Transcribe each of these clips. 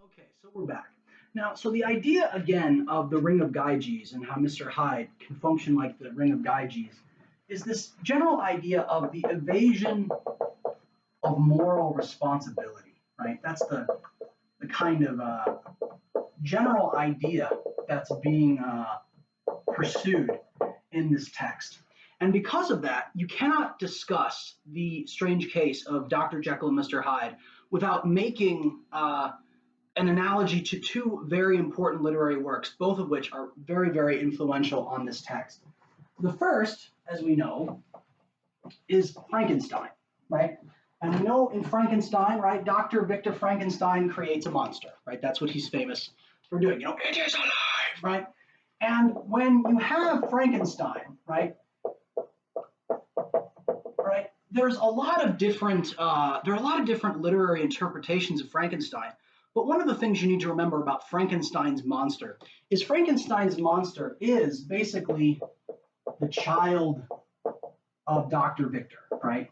Okay, so we're back. Now, so the idea again of the ring of Gyges and how Mr. Hyde can function like the ring of Gyges is this general idea of the evasion of moral responsibility, right? That's the kind of general idea that's being pursued in this text. And because of that, you cannot discuss the strange case of Dr. Jekyll and Mr. Hyde without making an analogy to two very important literary works, both of which are very, very influential on this text. The first, as we know, is Frankenstein, right? And we know in Frankenstein, right, Dr. Victor Frankenstein creates a monster, right? That's what he's famous for doing. It is alive, right? And when you have Frankenstein, right, there's a lot of different there are a lot of different literary interpretations of Frankenstein. But one of the things you need to remember about Frankenstein's monster is basically the child of Dr. Victor, right?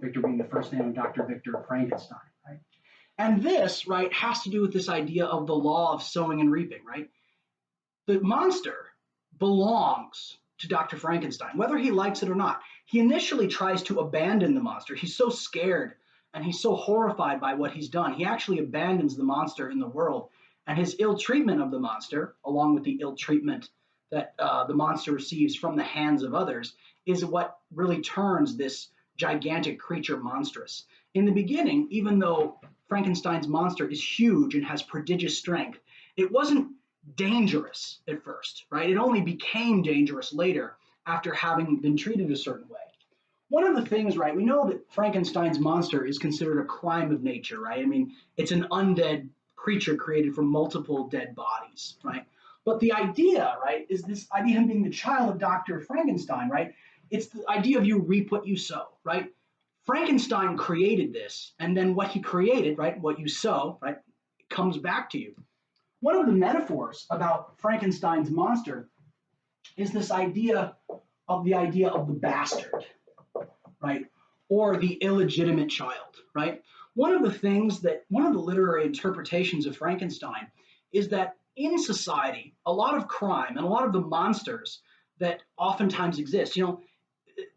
Victor being the first name of Dr. Victor Frankenstein, right? And this, right, has to do with this idea of the law of sowing and reaping, right? The monster belongs to Dr. Frankenstein, whether he likes it or not. He initially tries to abandon the monster. He's so scared and he's so horrified by what he's done. He actually abandons the monster in the world. And his ill treatment of the monster, along with the ill treatment that the monster receives from the hands of others, is what really turns this gigantic creature monstrous. In the beginning, even though Frankenstein's monster is huge and has prodigious strength, it wasn't dangerous at first, right? It only became dangerous later after having been treated a certain way. One of the things, right, we know that Frankenstein's monster is considered a crime of nature, right? I mean, it's an undead creature created from multiple dead bodies, right? But the idea, right, is this idea of him being the child of Dr. Frankenstein, right? It's the idea of you reap what you sow, right? Frankenstein created this, and then what he created, right, what you sow, right, comes back to you. One of the metaphors about Frankenstein's monster is this idea of the bastard, right? Or the illegitimate child, right? One of the literary interpretations of Frankenstein is that in society, a lot of crime and a lot of the monsters that oftentimes exist,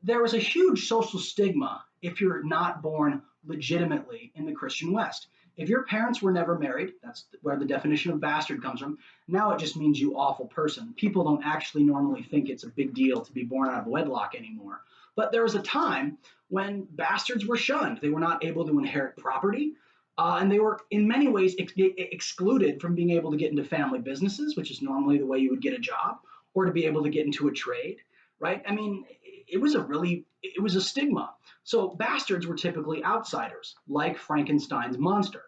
there is a huge social stigma if you're not born legitimately in the Christian West. If your parents were never married, that's where the definition of bastard comes from. Now it just means you awful person. People don't actually normally think it's a big deal to be born out of wedlock anymore. But there was a time when bastards were shunned. They were not able to inherit property, and they were in many ways excluded from being able to get into family businesses, which is normally the way you would get a job, or to be able to get into a trade, right? I mean, it was a stigma. So bastards were typically outsiders, like Frankenstein's monster.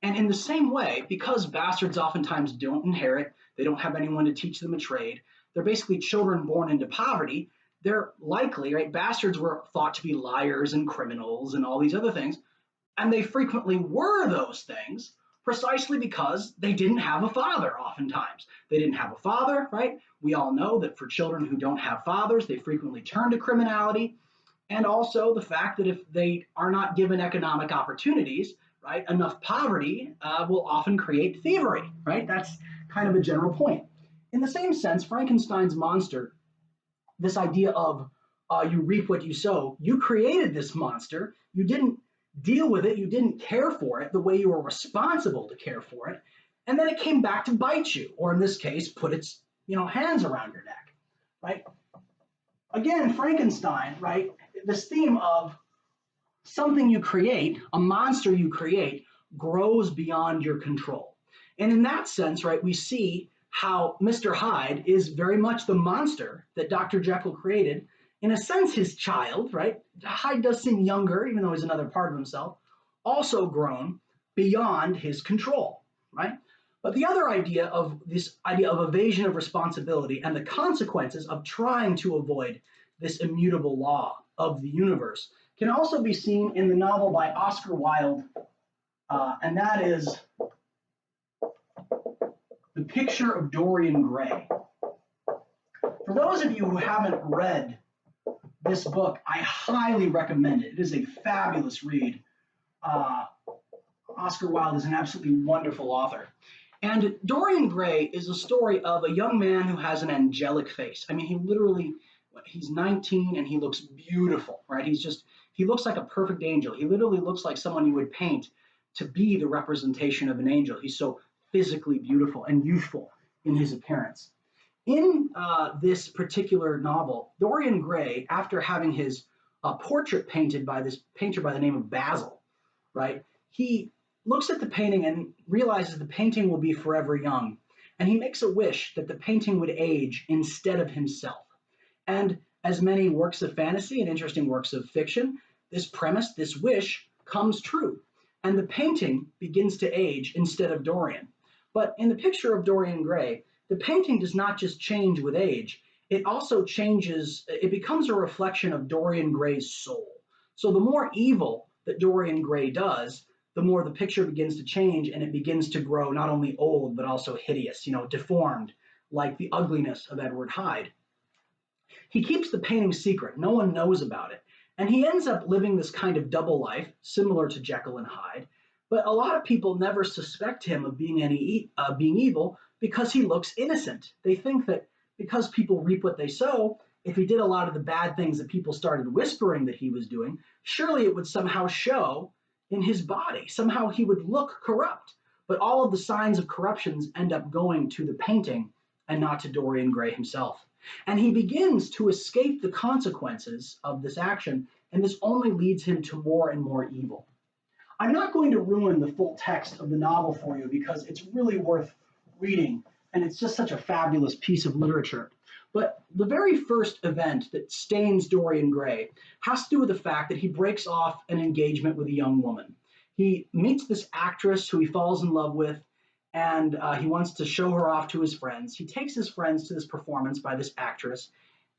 And in the same way, because bastards oftentimes don't inherit, they don't have anyone to teach them a trade, they're basically children born into poverty, they're likely, right? Bastards were thought to be liars and criminals and all these other things. And they frequently were those things precisely because they didn't have a father oftentimes. They didn't have a father, right? We all know that for children who don't have fathers, they frequently turn to criminality. And also the fact that if they are not given economic opportunities, right, enough poverty will often create thievery, right? That's kind of a general point. In the same sense, Frankenstein's monster, this idea of you reap what you sow, you created this monster, you didn't deal with it, you didn't care for it the way you were responsible to care for it, and then it came back to bite you, or in this case, put its hands around your neck, right? Again, Frankenstein, right? This theme of something you create, a monster you create, grows beyond your control. And in that sense, right, we see how Mr. Hyde is very much the monster that Dr. Jekyll created. In a sense, his child, right? Hyde does seem younger, even though he's another part of himself, also grown beyond his control, right? But the other idea of this idea of evasion of responsibility and the consequences of trying to avoid this immutable law of the universe can also be seen in the novel by Oscar Wilde, and that is The Picture of Dorian Gray. For those of you who haven't read this book, I highly recommend it. It is a fabulous read. Oscar Wilde is an absolutely wonderful author. And Dorian Gray is a story of a young man who has an angelic face. I mean, he's 19 and he looks beautiful, right? He looks like a perfect angel. He literally looks like someone you would paint to be the representation of an angel. He's so physically beautiful and youthful in his appearance. In this particular novel, Dorian Gray, after having his portrait painted by this painter by the name of Basil, right, he looks at the painting and realizes the painting will be forever young. And he makes a wish that the painting would age instead of himself. And as many works of fantasy and interesting works of fiction, this premise, this wish, comes true. And the painting begins to age instead of Dorian. But in the picture of Dorian Gray, the painting does not just change with age, it also changes, it becomes a reflection of Dorian Gray's soul. So the more evil that Dorian Gray does, the more the picture begins to change and it begins to grow not only old, but also hideous, deformed, like the ugliness of Edward Hyde. He keeps the painting secret. No one knows about it. And he ends up living this kind of double life, similar to Jekyll and Hyde. But a lot of people never suspect him of being being evil because he looks innocent. They think that because people reap what they sow, if he did a lot of the bad things that people started whispering that he was doing, surely it would somehow show in his body. Somehow he would look corrupt. But all of the signs of corruptions end up going to the painting and not to Dorian Gray himself. And he begins to escape the consequences of this action, and this only leads him to more and more evil. I'm not going to ruin the full text of the novel for you because it's really worth reading, and it's just such a fabulous piece of literature. But the very first event that stains Dorian Gray has to do with the fact that he breaks off an engagement with a young woman. He meets this actress who he falls in love with, and he wants to show her off to his friends. He takes his friends to this performance by this actress,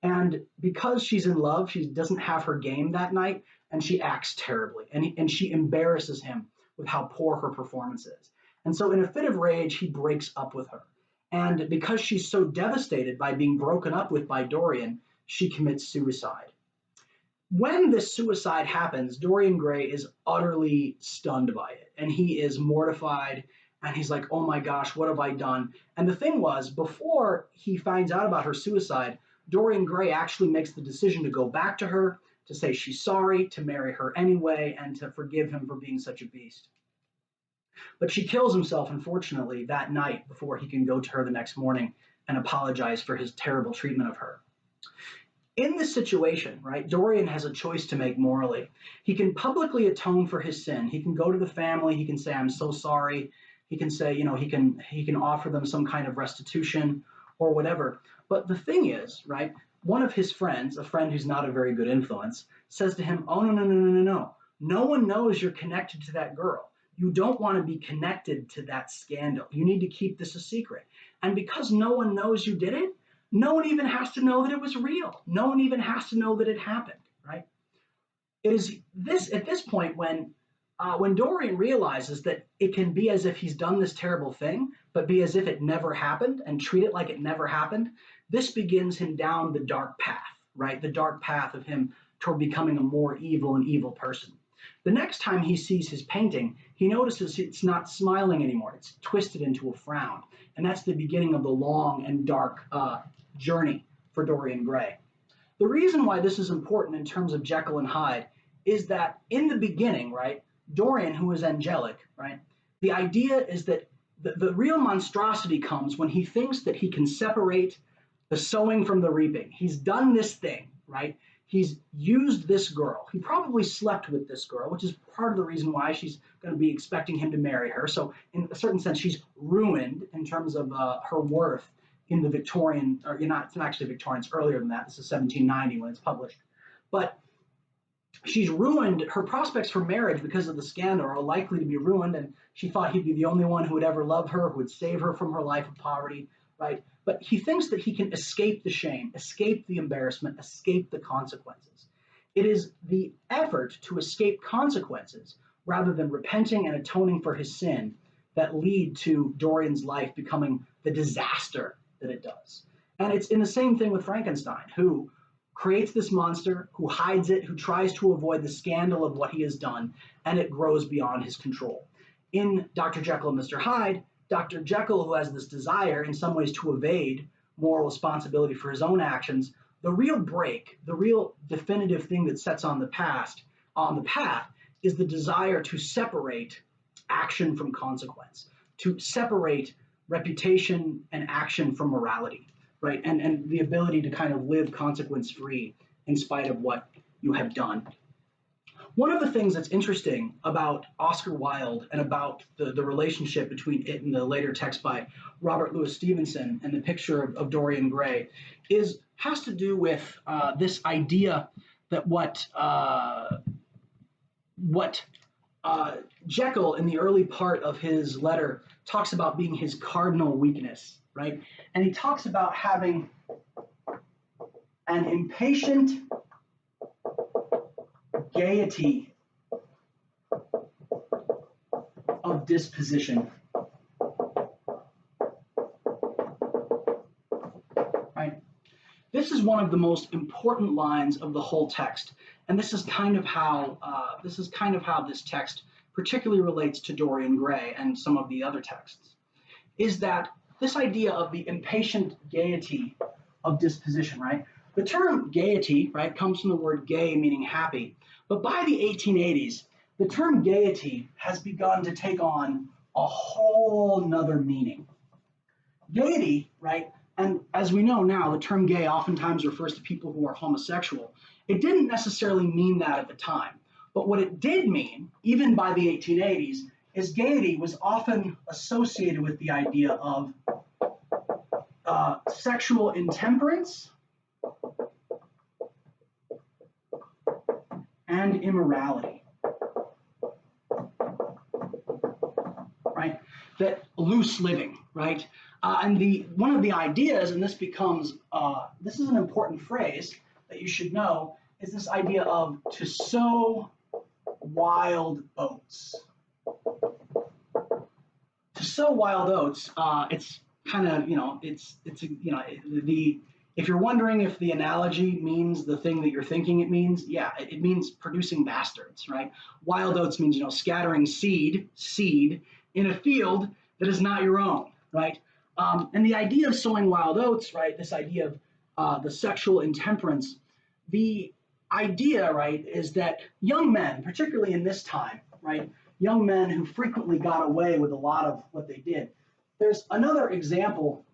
and because she's in love, she doesn't have her game that night, and she acts terribly, and she embarrasses him with how poor her performance is. And so in a fit of rage, he breaks up with her. And because she's so devastated by being broken up with by Dorian, she commits suicide. When this suicide happens, Dorian Gray is utterly stunned by it, and he is mortified, and he's like, oh my gosh, what have I done? And the thing was, before he finds out about her suicide, Dorian Gray actually makes the decision to go back to her, to say she's sorry, to marry her anyway, and to forgive him for being such a beast. But she kills himself, unfortunately, that night before he can go to her the next morning and apologize for his terrible treatment of her. In this situation, right, Dorian has a choice to make morally. He can publicly atone for his sin. He can go to the family. He can say, I'm so sorry. He can say, he can offer them some kind of restitution or whatever. But the thing is, right, one of his friends, a friend who's not a very good influence, says to him, oh, no, no, no, no, no, no. No one knows you're connected to that girl. You don't want to be connected to that scandal. You need to keep this a secret. And because no one knows you did it, no one even has to know that it was real. No one even has to know that it happened, right? It is this at this point when Dorian realizes that it can be as if he's done this terrible thing, but be as if it never happened and treat it like it never happened, this begins him down the dark path, right? The dark path of him toward becoming a more evil and evil person. The next time he sees his painting, he notices it's not smiling anymore. It's twisted into a frown. And that's the beginning of the long and dark journey for Dorian Gray. The reason why this is important in terms of Jekyll and Hyde is that in the beginning, right, Dorian, who is angelic, right, the idea is that the real monstrosity comes when he thinks that he can separate the sowing from the reaping. He's done this thing, right? He's used this girl. He probably slept with this girl, which is part of the reason why she's going to be expecting him to marry her. So in a certain sense, she's ruined in terms of her worth in the Victorian, or it's not actually Victorian, it's earlier than that. This is 1790 when it's published. But she's ruined, her prospects for marriage because of the scandal are likely to be ruined, and she thought he'd be the only one who would ever love her, who would save her from her life of poverty, right? But he thinks that he can escape the shame, escape the embarrassment, escape the consequences. It is the effort to escape consequences rather than repenting and atoning for his sin that lead to Dorian's life becoming the disaster that it does. And it's in the same thing with Frankenstein, who creates this monster, who hides it, who tries to avoid the scandal of what he has done, and it grows beyond his control. in Dr. Jekyll and Mr. Hyde, Dr. Jekyll, who has this desire in some ways to evade moral responsibility for his own actions, the real break, the real definitive thing that sets on the path, is the desire to separate action from consequence, to separate reputation and action from morality, right? And the ability to kind of live consequence free in spite of what you have done. One of the things that's interesting about Oscar Wilde and about the relationship between it and the later text by Robert Louis Stevenson and the picture of Dorian Gray has to do with this idea that what Jekyll in the early part of his letter talks about being his cardinal weakness, right? And he talks about having an impatient gaiety of disposition, right? This is one of the most important lines of the whole text, and this is kind of how this text particularly relates to Dorian Gray and some of the other texts, is that this idea of the impatient gaiety of disposition, right? The term gaiety, right, comes from the word gay, meaning happy. But by the 1880s, the term gaiety has begun to take on a whole nother meaning. Gaiety, right, and as we know now, the term gay oftentimes refers to people who are homosexual. It didn't necessarily mean that at the time. But what it did mean, even by the 1880s, is gaiety was often associated with the idea of sexual intemperance and immorality, right? That loose living, right? And one of the ideas, and this is an important phrase that you should know, is this idea of to sow wild oats. To sow wild oats, it's kind of, if you're wondering if the analogy means the thing that you're thinking it means, yeah, it means producing bastards, right? Wild oats means, scattering seed in a field that is not your own, right? And the idea of sowing wild oats, right, this idea of the sexual intemperance, the idea, right, is that young men, particularly in this time, right, young men who frequently got away with a lot of what they did. There's another example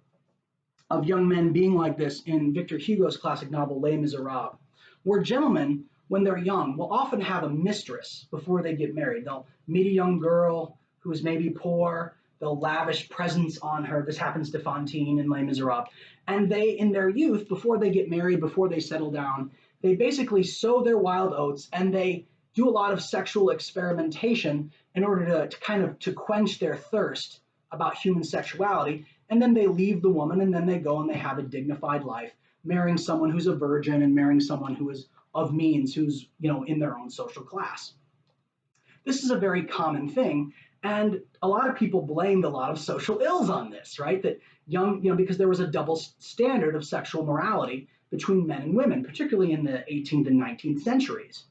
of young men being like this in Victor Hugo's classic novel, Les Miserables, where gentlemen, when they're young, will often have a mistress before they get married. They'll meet a young girl who is maybe poor. They'll lavish presents on her. This happens to Fantine in Les Miserables. And they, in their youth, before they get married, before they settle down, they basically sow their wild oats and they do a lot of sexual experimentation in order to quench their thirst about human sexuality. And then they leave the woman and then they go and they have a dignified life, marrying someone who's a virgin and marrying someone who is of means, who's, in their own social class. This is a very common thing. And a lot of people blamed a lot of social ills on this, right? That because there was a double standard of sexual morality between men and women, particularly in the 18th and 19th centuries.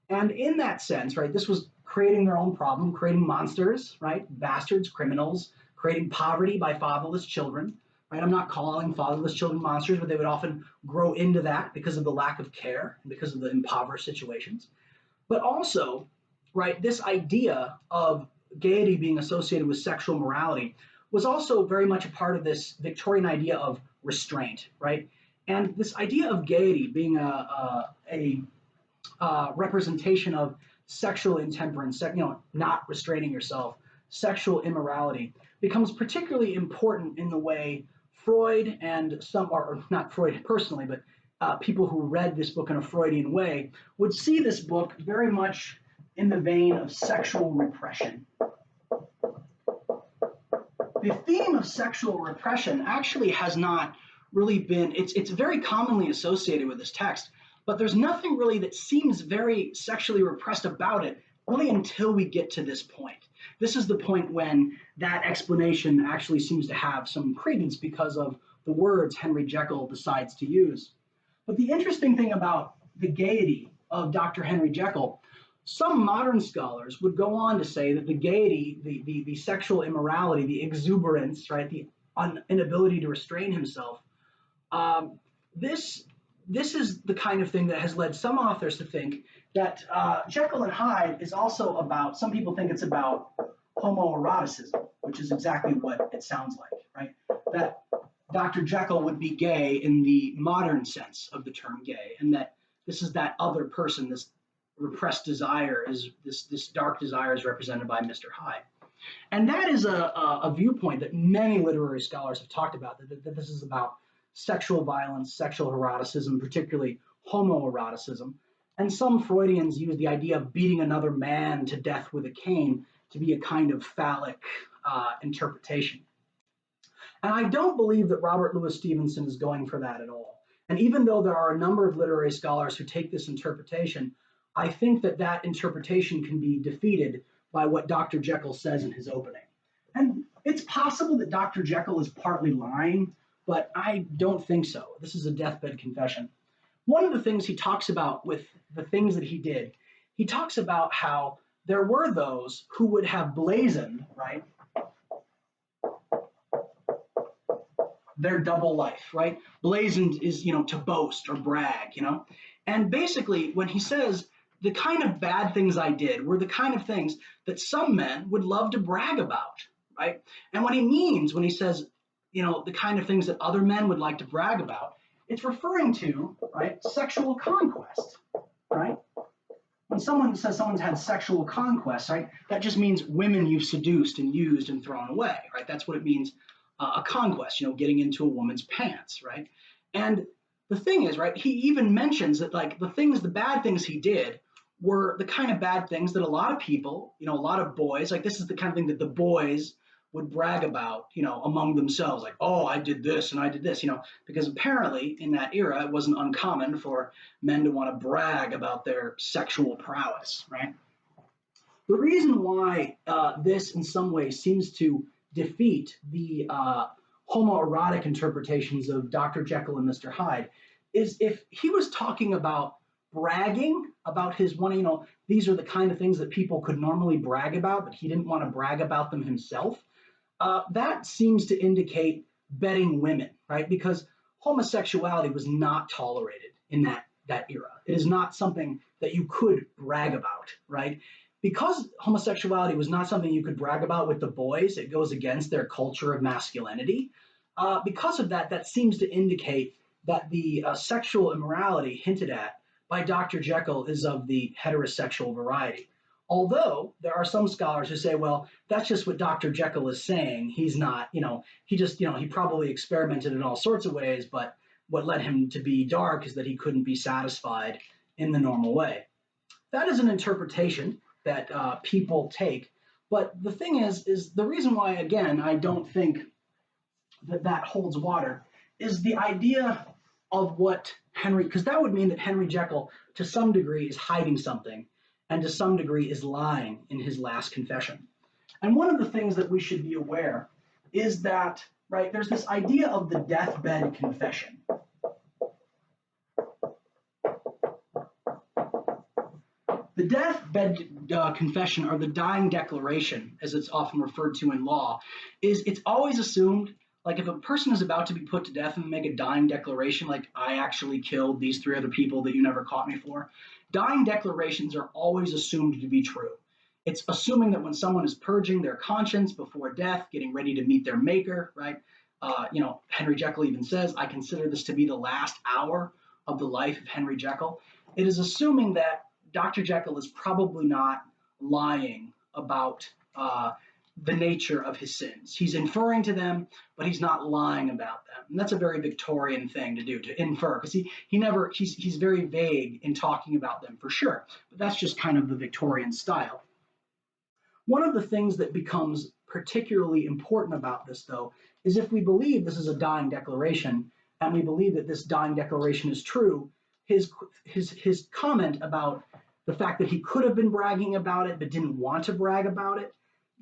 And in that sense, right, this was creating their own problem, creating monsters, right, bastards, criminals, creating poverty by fatherless children, right? I'm not calling fatherless children monsters, but they would often grow into that because of the lack of care and because of the impoverished situations. But also, right, this idea of gaiety being associated with sexual morality was also very much a part of this Victorian idea of restraint, right? And this idea of gaiety being a representation of sexual intemperance, not restraining yourself, sexual immorality, becomes particularly important in the way Freud and or not Freud personally, but people who read this book in a Freudian way would see this book very much in the vein of sexual repression. The theme of sexual repression actually has not really been, it's very commonly associated with this text, but there's nothing really that seems very sexually repressed about it, really until we get to this point. This is the point when that explanation actually seems to have some credence because of the words Henry Jekyll decides to use. But the interesting thing about the gaiety of Dr. Henry Jekyll Some modern scholars would go on to say that the gaiety, the sexual immorality, the exuberance, right, the inability to restrain himself, um, this this is the kind of thing that has led some authors to think that Jekyll and Hyde is also about. Some people think it's about homoeroticism, which is exactly what it sounds like, right? That Dr. Jekyll would be gay in the modern sense of the term gay, and that this is that other person, this repressed desire is this dark desire is represented by Mr. Hyde. And that is a viewpoint that many literary scholars have talked about, that this is about sexual violence, sexual eroticism, particularly homoeroticism. And some Freudians use the idea of beating another man to death with a cane to be a kind of phallic interpretation. And I don't believe that Robert Louis Stevenson is going for that at all. And even though there are a number of literary scholars who take this interpretation, I think that that interpretation can be defeated by what Dr. Jekyll says in his opening. And it's possible that Dr. Jekyll is partly lying, but I don't think so. This is a deathbed confession. One of the things he talks about with the things that he did, he talks about how there were those who would have blazoned, right, their double life, right? Blazoned is, to boast or brag. And basically, when he says the kind of bad things I did were the kind of things that some men would love to brag about, right? And what he means when he says, the kind of things that other men would like to brag about, it's referring to, right, sexual conquest, right? When someone says someone's had sexual conquest, right, that just means women you've seduced and used and thrown away, right? That's what it means, a conquest, getting into a woman's pants, right? And the thing is, right, he even mentions that, like, the bad things he did were the kind of bad things that a lot of people, a lot of boys, like, this is the kind of thing that the boys would brag about, among themselves, like, oh, I did this and I did this, because apparently in that era, it wasn't uncommon for men to want to brag about their sexual prowess, right? The reason why this in some ways seems to defeat the homoerotic interpretations of Dr. Jekyll and Mr. Hyde is if he was talking about bragging about his one, these are the kind of things that people could normally brag about, but he didn't want to brag about them himself. That seems to indicate betting women, right? Because homosexuality was not tolerated in that era. It is not something that you could brag about, right? Because homosexuality was not something you could brag about with the boys, it goes against their culture of masculinity. Because of that, that seems to indicate that the sexual immorality hinted at by Dr. Jekyll is of the heterosexual variety. Although there are some scholars who say, well, that's just what Dr. Jekyll is saying. He's not, he probably experimented in all sorts of ways, but what led him to be dark is that he couldn't be satisfied in the normal way. That is an interpretation that people take. But the thing is the reason why, again, I don't think that holds water is the idea of what Henry, because that would mean that Henry Jekyll, to some degree, is hiding something, and to some degree is lying in his last confession. And one of the things that we should be aware is that, right, there's this idea of the deathbed confession. The deathbed confession, or the dying declaration, as it's often referred to in law, it's always assumed, like, if a person is about to be put to death and make a dying declaration, like, I actually killed these 3 other people that you never caught me for, dying declarations are always assumed to be true. It's assuming that when someone is purging their conscience before death, getting ready to meet their maker, right? Henry Jekyll even says, I consider this to be the last hour of the life of Henry Jekyll. It is assuming that Dr. Jekyll is probably not lying about the nature of his sins. He's inferring to them, but he's not lying about them. And that's a very Victorian thing to do, to infer, because he's very vague in talking about them for sure. But that's just kind of the Victorian style. One of the things that becomes particularly important about this, though, is if we believe this is a dying declaration, and we believe that this dying declaration is true, his comment about the fact that he could have been bragging about it but didn't want to brag about it,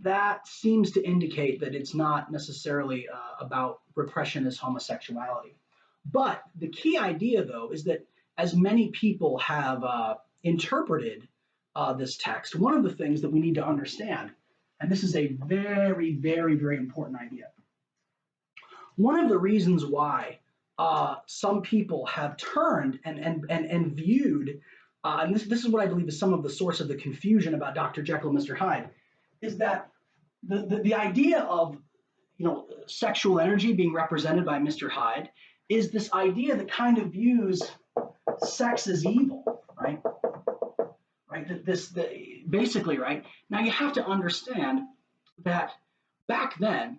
that seems to indicate that it's not necessarily about repression as homosexuality. But the key idea, though, is that as many people have interpreted this text, one of the things that we need to understand, and this is a very, very, very important idea. One of the reasons why some people have turned and viewed, and this is what I believe is some of the source of the confusion about Dr. Jekyll and Mr. Hyde, is that the idea of sexual energy being represented by Mr. Hyde is this idea that kind of views sex as evil, right? Right. Basically, right now you have to understand that back then,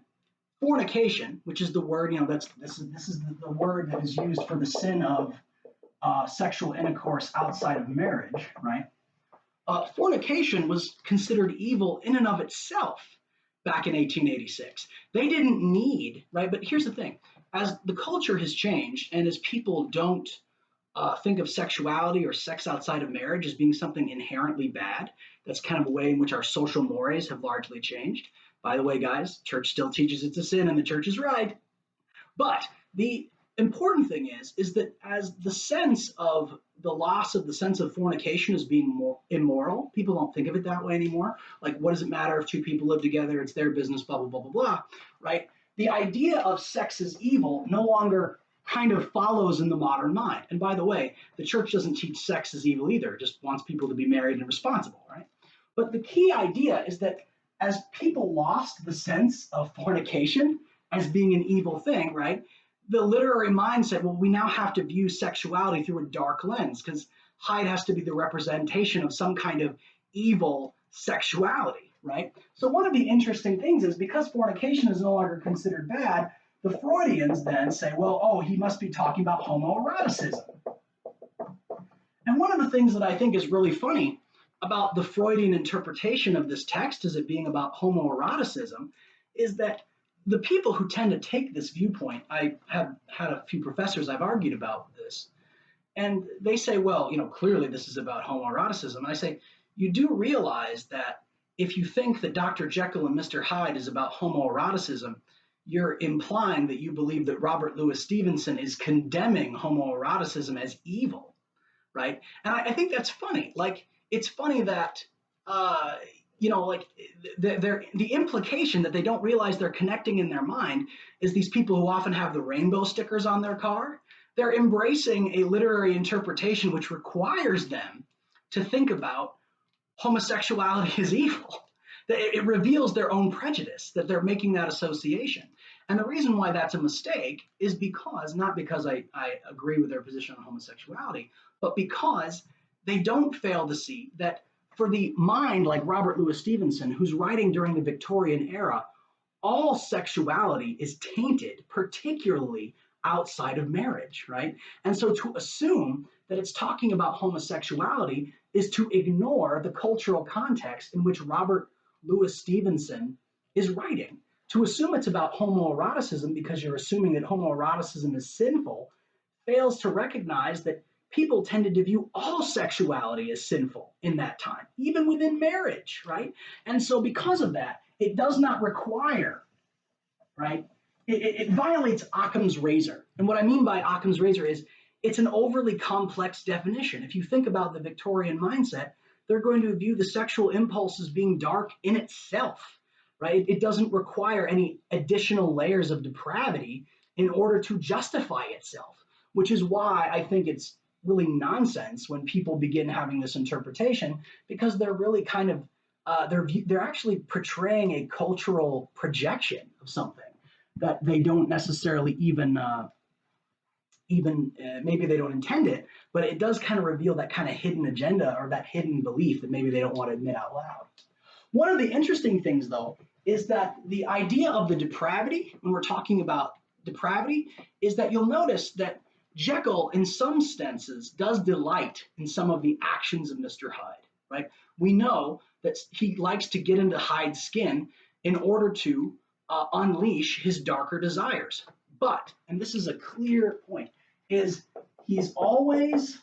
fornication, which is the word, this is the word that is used for the sin of sexual intercourse outside of marriage, right? Fornication was considered evil in and of itself back in 1886. They didn't need, right? But here's the thing: as the culture has changed, and as people don't think of sexuality or sex outside of marriage as being something inherently bad, that's kind of a way in which our social mores have largely changed. By the way, guys, church still teaches it's a sin, and the church is right. But the important thing is that as the sense of the loss of the sense of fornication as being more immoral, people don't think of it that way anymore. Like, what does it matter if two people live together? It's their business, blah, blah, blah, blah, blah, right? The idea of sex as evil no longer kind of follows in the modern mind. And by the way, the church doesn't teach sex as evil either. It just wants people to be married and responsible, right? But the key idea is that as people lost the sense of fornication as being an evil thing, right? The literary mind said, well, we now have to view sexuality through a dark lens because Hyde has to be the representation of some kind of evil sexuality, right? So one of the interesting things is because fornication is no longer considered bad, the Freudians then say, well, oh, he must be talking about homoeroticism. And one of the things that I think is really funny about the Freudian interpretation of this text as it being about homoeroticism is that the people who tend to take this viewpoint, I have had a few professors I've argued about this, and they say, well, clearly this is about homoeroticism. And I say, you do realize that if you think that Dr. Jekyll and Mr. Hyde is about homoeroticism, you're implying that you believe that Robert Louis Stevenson is condemning homoeroticism as evil, right? And I think that's funny. Like, it's funny that, the implication that they don't realize they're connecting in their mind is these people who often have the rainbow stickers on their car. They're embracing a literary interpretation which requires them to think about homosexuality as evil. It reveals their own prejudice, that they're making that association. And the reason why that's a mistake is because, not because I agree with their position on homosexuality, but because they don't fail to see that for the mind like Robert Louis Stevenson, who's writing during the Victorian era, all sexuality is tainted, particularly outside of marriage, right? And so to assume that it's talking about homosexuality is to ignore the cultural context in which Robert Louis Stevenson is writing. To assume it's about homoeroticism because you're assuming that homoeroticism is sinful fails to recognize that people tended to view all sexuality as sinful in that time, even within marriage, right? And so because of that, it does not require, right? It violates Occam's razor. And what I mean by Occam's razor is it's an overly complex definition. If you think about the Victorian mindset, they're going to view the sexual impulse as being dark in itself, right? It doesn't require any additional layers of depravity in order to justify itself, which is why I think it's really nonsense when people begin having this interpretation, because they're really kind of they're actually portraying a cultural projection of something that they don't necessarily even maybe they don't intend it, but it does kind of reveal that kind of hidden agenda or that hidden belief that maybe they don't want to admit out loud. One of the interesting things, though, is that the idea of the depravity, when we're talking about depravity, is that you'll notice that Jekyll, in some senses, does delight in some of the actions of Mr. Hyde, right? We know that he likes to get into Hyde's skin in order to unleash his darker desires. But, and this is a clear point, is he's always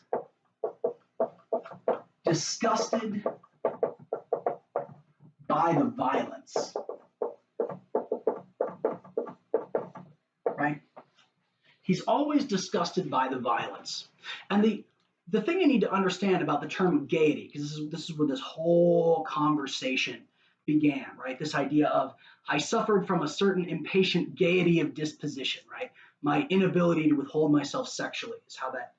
disgusted by the violence, right? He's always disgusted by the violence. And the thing you need to understand about the term gaiety, because this is where this whole conversation began, right? This idea of I suffered from a certain impatient gaiety of disposition, right? My inability to withhold myself sexually is how that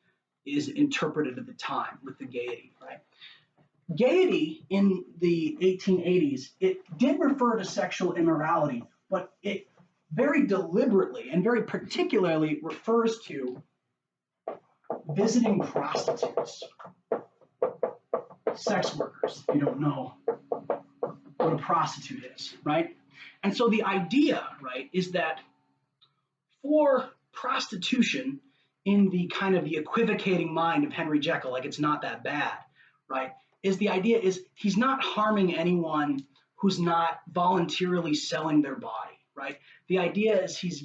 is interpreted at the time with the gaiety, right? Gaiety in the 1880s, it did refer to sexual immorality, but it very deliberately and very particularly refers to visiting prostitutes, sex workers, if you don't know what a prostitute is, right? And so the idea, right, is that for prostitution in the kind of the equivocating mind of Henry Jekyll, like it's not that bad, right, is the idea is he's not harming anyone who's not voluntarily selling their body, right? The idea is he's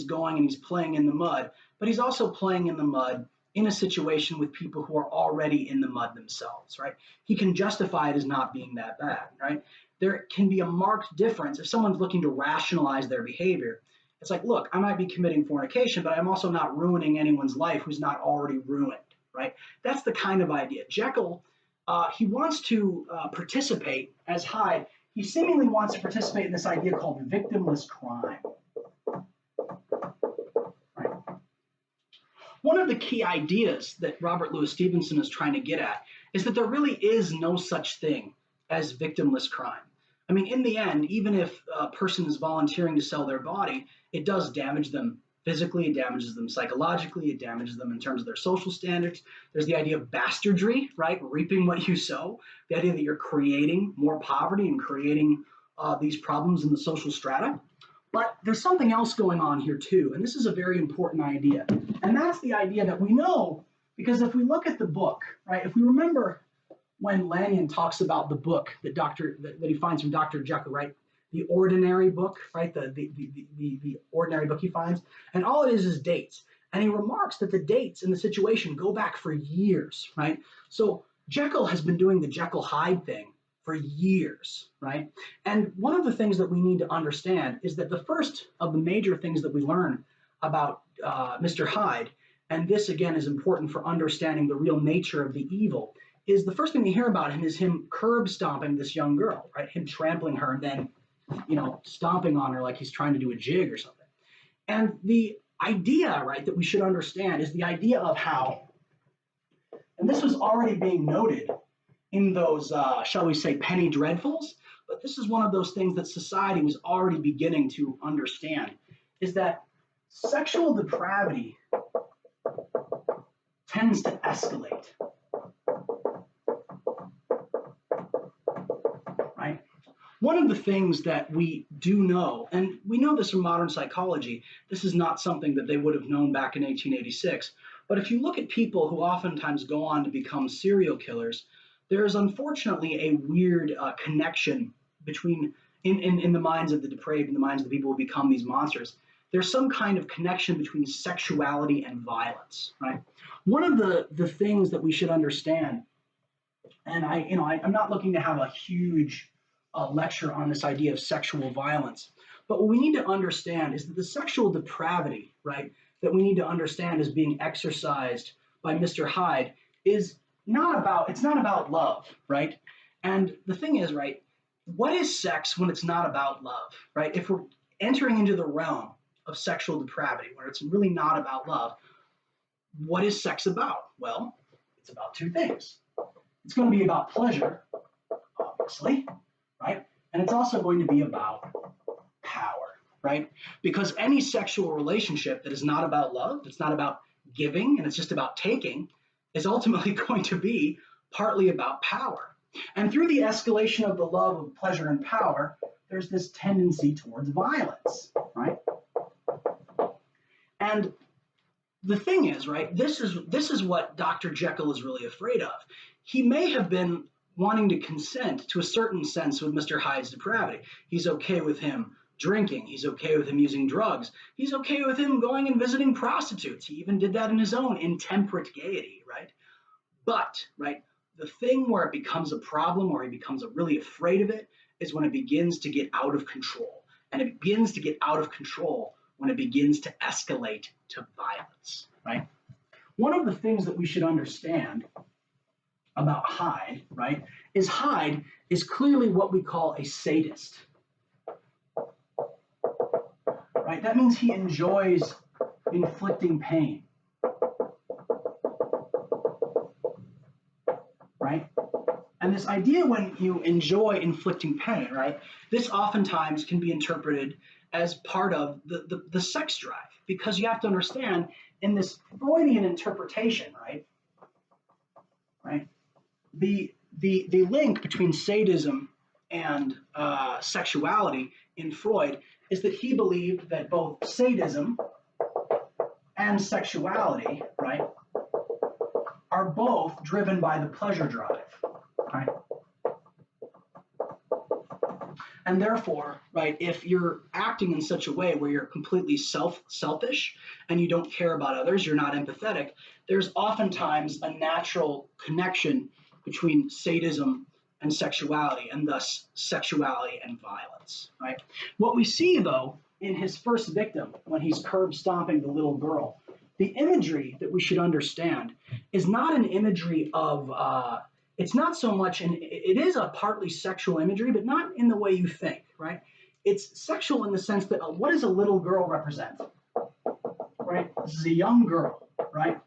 going and he's playing in the mud, but he's also playing in the mud in a situation with people who are already in the mud themselves, right? He can justify it as not being that bad, right? There can be a marked difference if someone's looking to rationalize their behavior. It's like, look, I might be committing fornication, but I'm also not ruining anyone's life who's not already ruined, right? That's the kind of idea. Jekyll, he wants to participate as Hyde. He seemingly wants to participate in this idea called victimless crime. Right? One of the key ideas that Robert Louis Stevenson is trying to get at is that there really is no such thing as victimless crime. I mean, in the end, even if a person is volunteering to sell their body, it does damage them physically, it damages them psychologically, it damages them in terms of their social standards. There's the idea of bastardry, right? Reaping what you sow, the idea that you're creating more poverty and creating these problems in the social strata. But there's something else going on here too, and this is a very important idea. And that's the idea that we know, because if we look at the book, right, if we remember when Lanyon talks about the book that he finds from Dr. Jekyll, right? The ordinary book, right? The ordinary book he finds. And all it is dates. And he remarks that the dates in the situation go back for years, right? So Jekyll has been doing the Jekyll-Hyde thing for years, right? And one of the things that we need to understand is that the first of the major things that we learn about Mr. Hyde, and this again is important for understanding the real nature of the evil, is the first thing we hear about him is him curb stomping this young girl, right? Him trampling her and then, stomping on her like he's trying to do a jig or something. And the idea, right, that we should understand is the idea of how, and this was already being noted in those, shall we say, penny dreadfuls, but this is one of those things that society was already beginning to understand, is that sexual depravity tends to escalate. Right? One of the things that we do know, and we know this from modern psychology, this is not something that they would have known back in 1886, but if you look at people who oftentimes go on to become serial killers, there is unfortunately a weird connection between, in the minds of the depraved, in the minds of the people who become these monsters, there's some kind of connection between sexuality and violence, right? One of the things that we should understand, and I'm not looking to have a huge lecture on this idea of sexual violence, but what we need to understand is that the sexual depravity, right, that we need to understand is being exercised by Mr. Hyde is it's not about love, right? And the thing is, right, what is sex when it's not about love, right? If we're entering into the realm of sexual depravity, where it's really not about love, what is sex about? Well, it's about two things. It's going to be about pleasure, obviously, right? And it's also going to be about power, right? Because any sexual relationship that is not about love, it's not about giving, and it's just about taking, is ultimately going to be partly about power. And through the escalation of the love of pleasure and power, there's this tendency towards violence, right? And the thing is, right, this is what Dr. Jekyll is really afraid of. He may have been wanting to consent to a certain sense with Mr. Hyde's depravity. He's okay with him drinking. He's okay with him using drugs. He's okay with him going and visiting prostitutes. He even did that in his own intemperate gaiety, right? But, right, the thing where it becomes a problem, where he becomes really afraid of it, is when it begins to get out of control. And it begins to get out of control when it begins to escalate to violence, right? one of the things that we should understand about Hyde, right, is Hyde is clearly what we call a sadist, right? That means he enjoys inflicting pain, right? And this idea when you enjoy inflicting pain, right, this oftentimes can be interpreted as part of the sex drive, because you have to understand in this Freudian interpretation, right, the link between sadism and sexuality in Freud is that he believed that both sadism and sexuality, right, are both driven by the pleasure drive, right? And therefore, right, if you're acting in such a way where you're completely selfish and you don't care about others, you're not empathetic, there's oftentimes a natural connection between sadism and sexuality, and thus sexuality and violence, right? What we see, though, in his first victim, when he's curb stomping the little girl, the imagery that we should understand is not an imagery of, it's not so much, and it is a partly sexual imagery, but not in the way you think, right? It's sexual in the sense that what does a little girl represent, right? This is a young girl, right?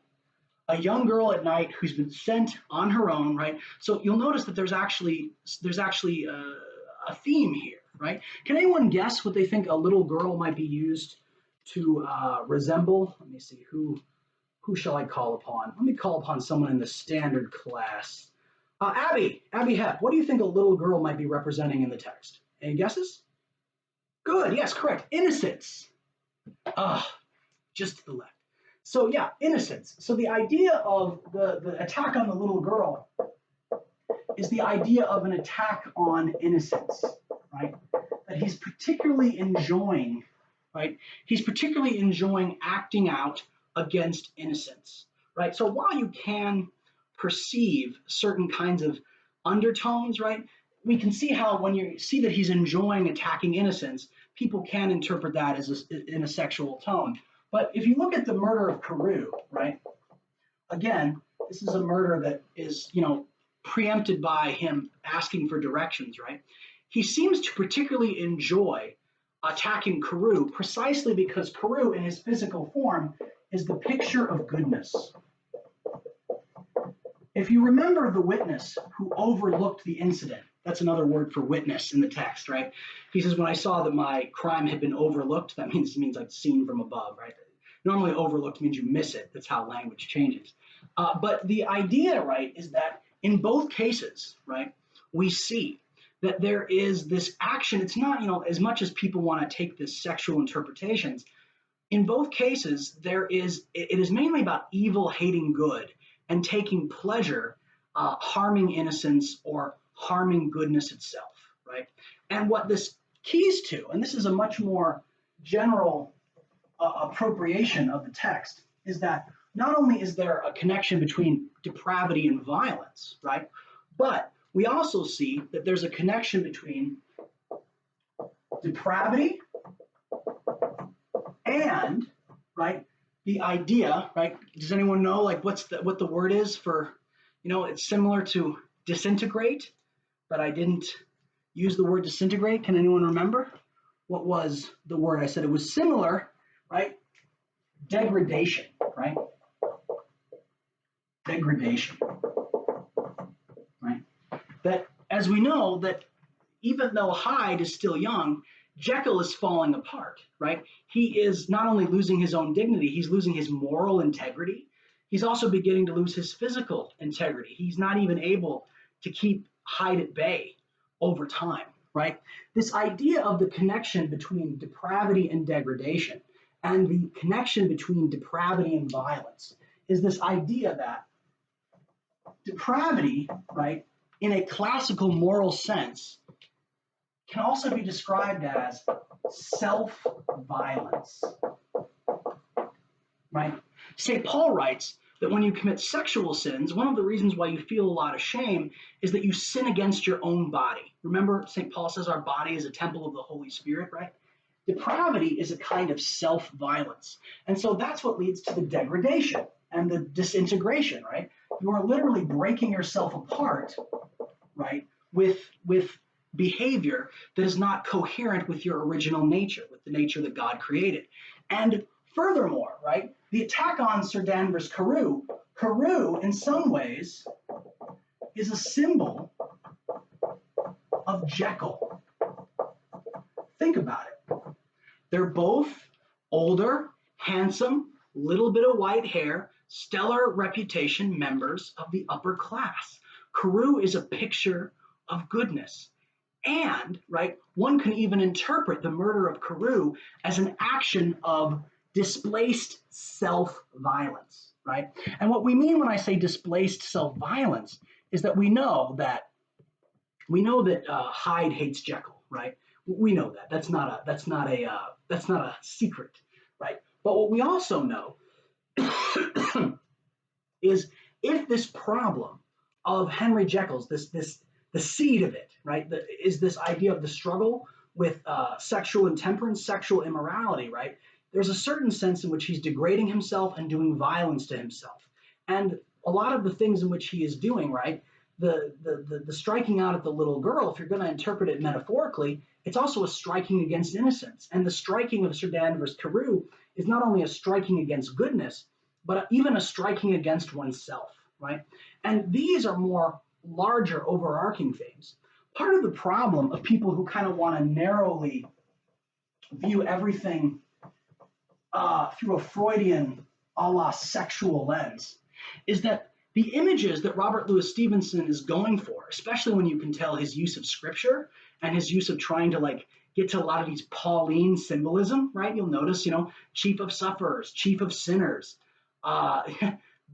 A young girl at night who's been sent on her own, right? So you'll notice that there's actually a theme here, right? Can anyone guess what they think a little girl might be used to resemble? Let me see, who shall I call upon? Let me call upon someone in the standard class. Abby Hepp, what do you think a little girl might be representing in the text? Any guesses? Good, yes, correct. Innocence. Just to the left. So yeah, innocence. So the idea of the attack on the little girl is the idea of an attack on innocence, right? That he's particularly enjoying, right? He's particularly enjoying acting out against innocence, right? So while you can perceive certain kinds of undertones, right, we can see how when you see that he's enjoying attacking innocence, people can interpret that as in a sexual tone. But if you look at the murder of Carew, right, again, this is a murder that is, preempted by him asking for directions, right? He seems to particularly enjoy attacking Carew precisely because Carew, in his physical form, is the picture of goodness. If you remember the witness who overlooked the incident, that's another word for witness in the text, right? He says, when I saw that my crime had been overlooked, that means like seen from above, right? Normally overlooked means you miss it. That's how language changes. But the idea, right, is that in both cases, right, we see that there is this action. It's not, as much as people want to take this sexual interpretations, in both cases, it is mainly about evil hating good and taking pleasure, harming innocence or harming goodness itself, right? And what this keys to, and this is a much more general appropriation of the text, is that not only is there a connection between depravity and violence, right? But we also see that there's a connection between depravity and, right, the idea, right? Does anyone know like what the word is for, it's similar to disintegrate, but I didn't use the word disintegrate. Can anyone remember? What was the word? I said it was similar, right? Degradation, right? Degradation, right? That, as we know, that even though Hyde is still young, Jekyll is falling apart, right? He is not only losing his own dignity, he's losing his moral integrity. He's also beginning to lose his physical integrity. He's not even able to keep Hyde at bay over time, right? This idea of the connection between depravity and degradation and the connection between depravity and violence is this idea that depravity, right, in a classical moral sense, can also be described as self-violence, right? St. Paul writes that when you commit sexual sins, one of the reasons why you feel a lot of shame is that you sin against your own body. Remember, St. Paul says our body is a temple of the Holy Spirit, right? Depravity is a kind of self-violence. And so that's what leads to the degradation, and the disintegration, right? You are literally breaking yourself apart, right, with behavior that is not coherent with your original nature, with the nature that God created. And furthermore, right, the attack on Sir Danvers Carew, in some ways, is a symbol of Jekyll. Think about it. They're both older, handsome, little bit of white hair, stellar reputation members of the upper class. Carew is a picture of goodness. And, right, one can even interpret the murder of Carew as an action of displaced self-violence, right? And what we mean when I say displaced self-violence is that we know that Hyde hates Jekyll, right? We know that. That's not a secret, right? But what we also know is if this problem of Henry Jekyll's, the seed of it, right, is this idea of the struggle with sexual intemperance, sexual immorality, right? There's a certain sense in which he's degrading himself and doing violence to himself. And a lot of the things in which he is doing, right, the striking out at the little girl, if you're going to interpret it metaphorically, it's also a striking against innocence. And the striking of Sir Danvers Carew is not only a striking against goodness, but even a striking against oneself, right? And these are more larger overarching themes. Part of the problem of people who kind of want to narrowly view everything through a Freudian a la sexual lens is that the images that Robert Louis Stevenson is going for, especially when you can tell his use of scripture and his use of trying to like get to a lot of these Pauline symbolism, right? You'll notice, chief of sufferers, chief of sinners,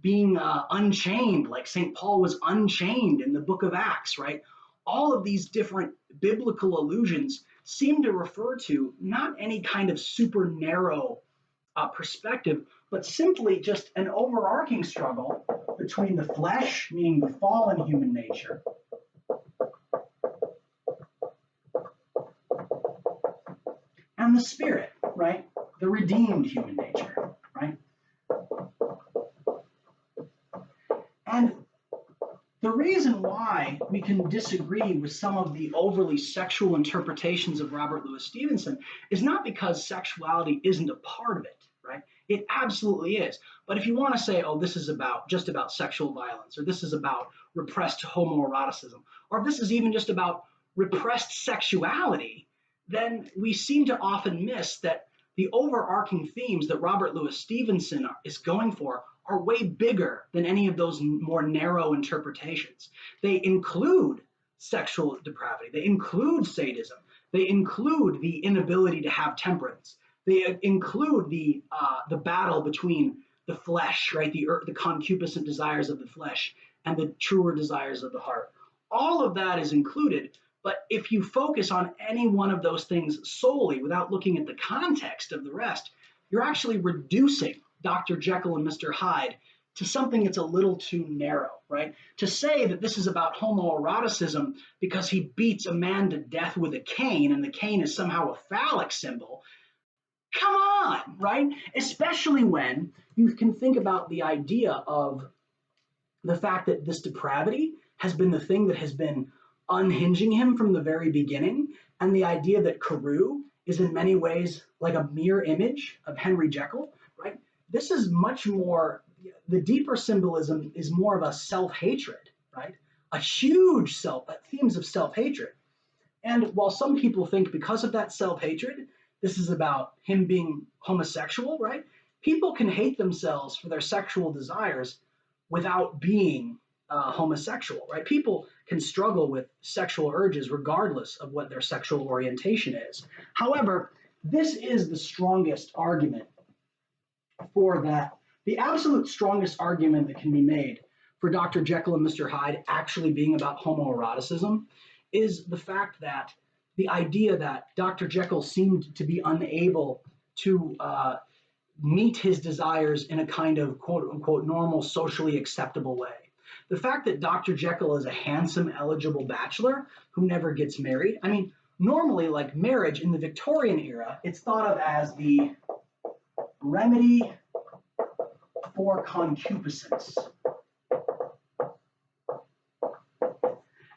being unchained, like St. Paul was unchained in the book of Acts, right? All of these different biblical allusions seem to refer to not any kind of super narrow perspective, but simply just an overarching struggle between the flesh, meaning the fallen human nature, and the spirit, right? The redeemed human nature, right? And the reason why we can disagree with some of the overly sexual interpretations of Robert Louis Stevenson is not because sexuality isn't a part of it, right? It absolutely is. But if you want to say, oh, this is just about sexual violence, or this is about repressed homoeroticism, or if this is even just about repressed sexuality, then we seem to often miss that the overarching themes that Robert Louis Stevenson is going for are way bigger than any of those more narrow interpretations. They include sexual depravity. They include sadism. They include the inability to have temperance. They include the battle between the flesh, right, the concupiscent desires of the flesh and the truer desires of the heart. All of that is included. But if you focus on any one of those things solely without looking at the context of the rest, you're actually reducing Dr. Jekyll and Mr. Hyde to something that's a little too narrow, right? To say that this is about homoeroticism because he beats a man to death with a cane and the cane is somehow a phallic symbol, come on, right? Especially when you can think about the idea of the fact that this depravity has been the thing that has been unhinging him from the very beginning, and the idea that Carew is in many ways like a mirror image of Henry Jekyll, right? This is much more, the deeper symbolism is more of a self-hatred, right? A huge themes of self-hatred. And while some people think because of that self-hatred, this is about him being homosexual, right? People can hate themselves for their sexual desires without being homosexual, right? People can struggle with sexual urges regardless of what their sexual orientation is. However, this is the strongest argument for that. The absolute strongest argument that can be made for Dr. Jekyll and Mr. Hyde actually being about homoeroticism is the fact that the idea that Dr. Jekyll seemed to be unable to meet his desires in a kind of quote unquote normal, socially acceptable way. The fact that Dr. Jekyll is a handsome, eligible bachelor who never gets married. I mean, normally, like marriage in the Victorian era, it's thought of as the remedy for concupiscence.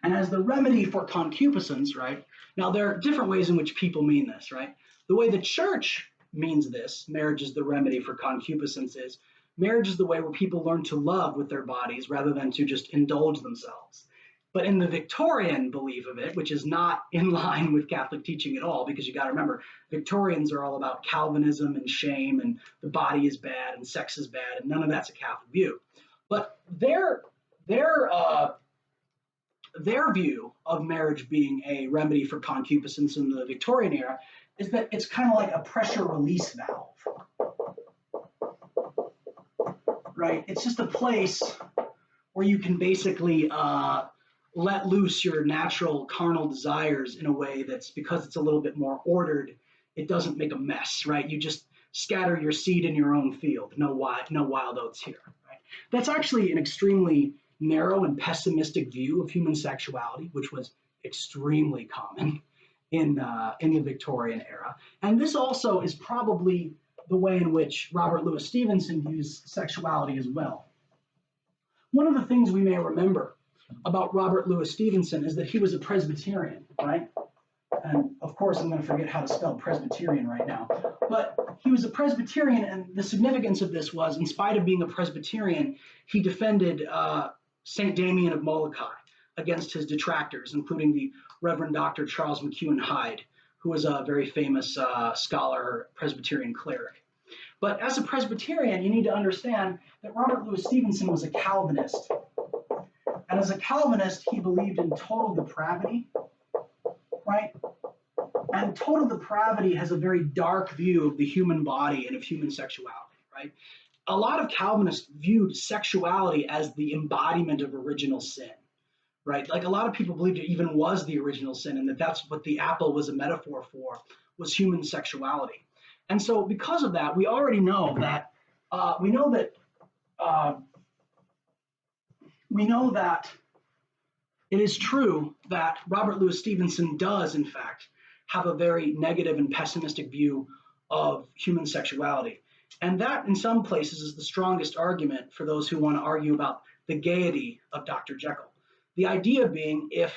And as the remedy for concupiscence, right? Now, there are different ways in which people mean this, right? The way the church means this, marriage is the remedy for concupiscence, is marriage is the way where people learn to love with their bodies rather than to just indulge themselves. But in the Victorian belief of it, which is not in line with Catholic teaching at all, because you got to remember, Victorians are all about Calvinism and shame and the body is bad and sex is bad, and none of that's a Catholic view. But their view of marriage being a remedy for concupiscence in the Victorian era is that it's kind of like a pressure release valve, right? It's just a place where you can basically let loose your natural carnal desires in a way that's, because it's a little bit more ordered, it doesn't make a mess, right? You just scatter your seed in your own field. No wild oats here, right? That's actually an extremely narrow and pessimistic view of human sexuality, which was extremely common in the Victorian era. And this also is probably the way in which Robert Louis Stevenson views sexuality as well. One of the things we may remember about Robert Louis Stevenson is that he was a Presbyterian, right? And of course, I'm going to forget how to spell Presbyterian right now. But he was a Presbyterian, and the significance of this was, in spite of being a Presbyterian, he defended St. Damien of Molokai against his detractors, including the Reverend Dr. Charles McEwen Hyde, who was a very famous scholar, Presbyterian cleric. But as a Presbyterian, you need to understand that Robert Louis Stevenson was a Calvinist. And as a Calvinist, he believed in total depravity, right? And total depravity has a very dark view of the human body and of human sexuality, right? A lot of Calvinists viewed sexuality as the embodiment of original sin, right? Like a lot of people believed it even was the original sin, and that that's what the apple was a metaphor for, was human sexuality. And so because of that, we already know that it is true that Robert Louis Stevenson does, in fact, have a very negative and pessimistic view of human sexuality. And that, in some places, is the strongest argument for those who want to argue about the gaiety of Dr. Jekyll. The idea being, if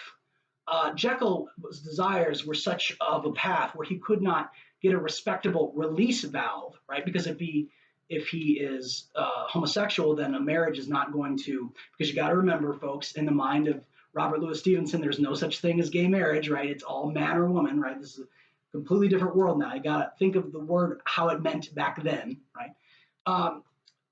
Jekyll's desires were such of a path where he could not get a respectable release valve, right? Because if he is homosexual, then a marriage is not going to, because you got to remember, folks, in the mind of Robert Louis Stevenson, there's no such thing as gay marriage, right? It's all man or woman, right? This is a completely different world now. You got to think of the word how it meant back then, right?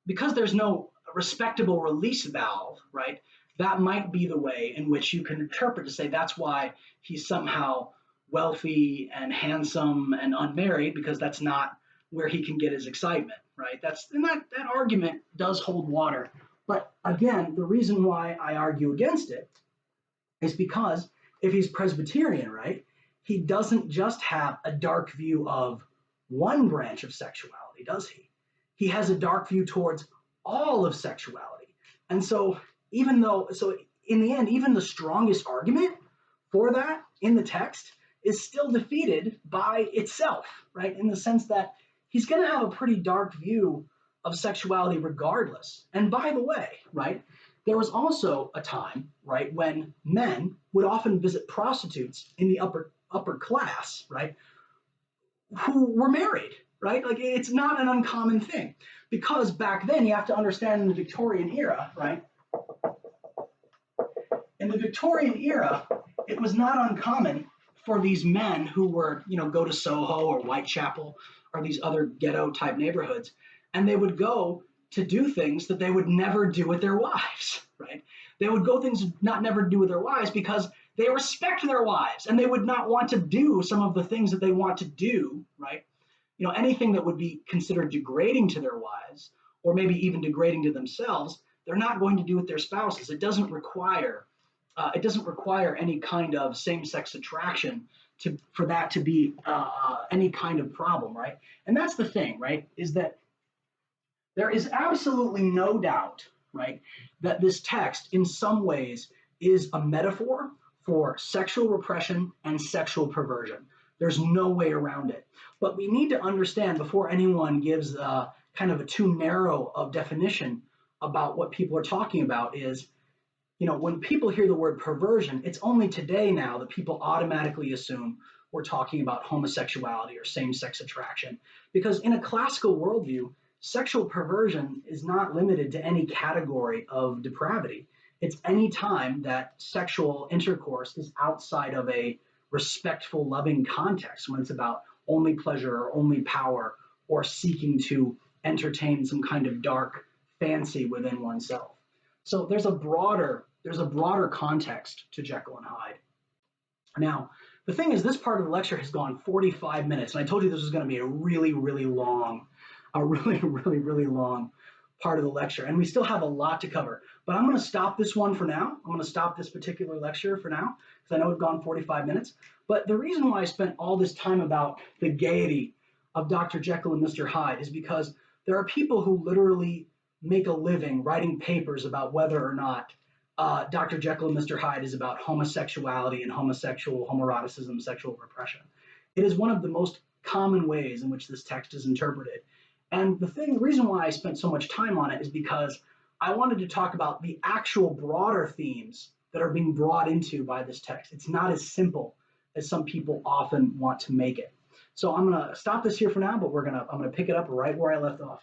Because there's no respectable release valve, right? That might be the way in which you can interpret to say that's why he's somehow wealthy and handsome and unmarried, because that's not where he can get his excitement, right? That argument does hold water. But again, the reason why I argue against it is because if he's Presbyterian, right, he doesn't just have a dark view of one branch of sexuality, does he? He has a dark view towards all of sexuality. And so in the end, even the strongest argument for that in the text is still defeated by itself, right? In the sense that he's going to have a pretty dark view of sexuality regardless. And by the way, right, there was also a time, right, when men would often visit prostitutes in the upper class, right, who were married, right? Like, it's not an uncommon thing, because back then, you have to understand, in the Victorian era, right, in the Victorian era, it was not uncommon for these men who were, go to Soho or Whitechapel or these other ghetto type neighborhoods, and they would go to do things that they would never do with their wives, right? They would go things not never do with their wives because they respect their wives, and they would not want to do some of the things that they want to do, right? Anything that would be considered degrading to their wives, or maybe even degrading to themselves, they're not going to do with their spouses. It doesn't require any kind of same-sex attraction for that to be any kind of problem, right? And that's the thing, right, is that there is absolutely no doubt, right, that this text in some ways is a metaphor for sexual repression and sexual perversion. There's no way around it. But we need to understand, before anyone gives kind kind of a too narrow of definition about what people are talking about is, when people hear the word perversion, it's only today now that people automatically assume we're talking about homosexuality or same-sex attraction. Because in a classical worldview, sexual perversion is not limited to any category of depravity. It's any time that sexual intercourse is outside of a respectful, loving context, when it's about only pleasure or only power or seeking to entertain some kind of dark fancy within oneself. So there's a broader context to Jekyll and Hyde. Now, the thing is, this part of the lecture has gone 45 minutes, and I told you this was going to be a really, really long part of the lecture, and we still have a lot to cover. But I'm going to stop this one for now. I'm going to stop this particular lecture for now, because I know we've gone 45 minutes. But the reason why I spent all this time about the gaiety of Dr. Jekyll and Mr. Hyde is because there are people who literally make a living writing papers about whether or not Dr. Jekyll and Mr. Hyde is about homosexuality and homoeroticism, sexual repression. It is one of the most common ways in which this text is interpreted. And the reason why I spent so much time on it is because I wanted to talk about the actual broader themes that are being brought into by this text. It's not as simple as some people often want to make it. So I'm going to stop this here for now, but I'm going to pick it up right where I left off.